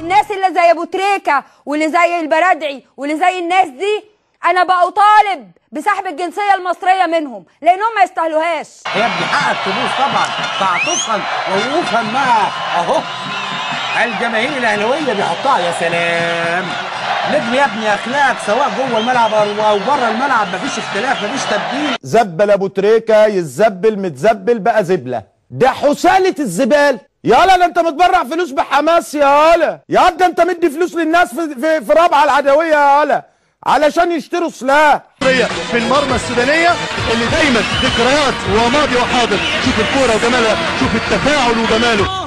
الناس اللي زي ابو تريكه واللي زي البرادعي واللي زي الناس دي انا بطالب بسحب الجنسيه المصريه منهم لانهم ما يستاهلوهاش. يا ابني حقك تبوظ طبعا تعاطفا ووقوفا مع اهو الجماهير الاهلاويه بيحطها. يا سلام نجم يا ابني، اخلاق سواء جوه الملعب او بره الملعب مفيش اختلاف مفيش تبديل. زبل ابو تريكه يتزبل متزبل بقى زبله، ده حساله الزبال. يالا ده انت متبرع فلوس بحماس يالا، يا ده انت مدي فلوس للناس في رابعه العدويه يالا علشان يشتروا سلاح. في المرمى السودانيه اللي دايما ذكريات وماضي وحاضر. شوف الكوره وجمالها، شوف التفاعل وجماله.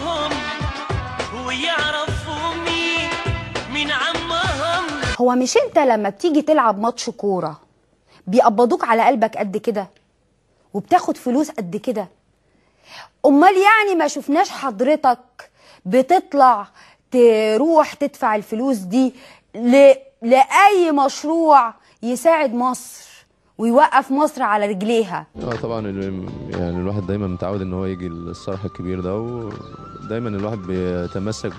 هو مش انت لما بتيجي تلعب ماتش كوره بيقبضوك على قلبك قد كده وبتاخد فلوس قد كده؟ امال يعني ما شفناش حضرتك بتطلع تروح تدفع الفلوس دي لأي مشروع يساعد مصر ويوقف مصر على رجليها؟ طبعا يعني الواحد دايما متعود ان هو يجي الصرح الكبير ده، ودايما الواحد بيتمسك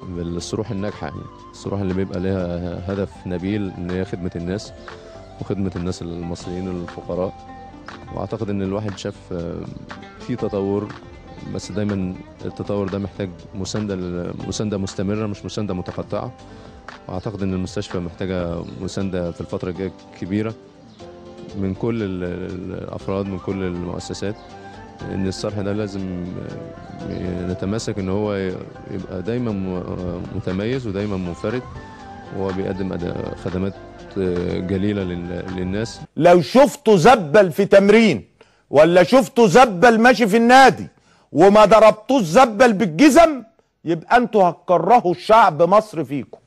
بالصروح الناجحه، يعني الصروح اللي بيبقى لها هدف نبيل ان هي خدمه الناس وخدمه الناس المصريين الفقراء. واعتقد ان الواحد شاف في تطور، بس دايما التطور ده محتاج مسانده مستمره مش مسانده متقطعه. واعتقد ان المستشفى محتاجه مسانده في الفتره الجايه كبيره من كل الافراد من كل المؤسسات. ان الصرح ده لازم نتماسك ان هو يبقى دايما متميز ودايما منفرد وهو بيقدم خدمات جليله للناس. لو شفتوا زبل في تمرين ولا شفتوا زبل ماشي في النادي وما ضربتوش زبل بالجزم يبقى انتوا هتكرهوا الشعب مصر فيكم.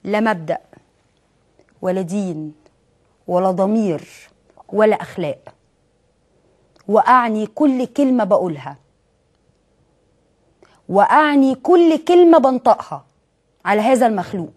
لا مبدأ ولا دين ولا ضمير ولا أخلاق، وأعني كل كلمة بقولها وأعني كل كلمة بنطقها على هذا المخلوق.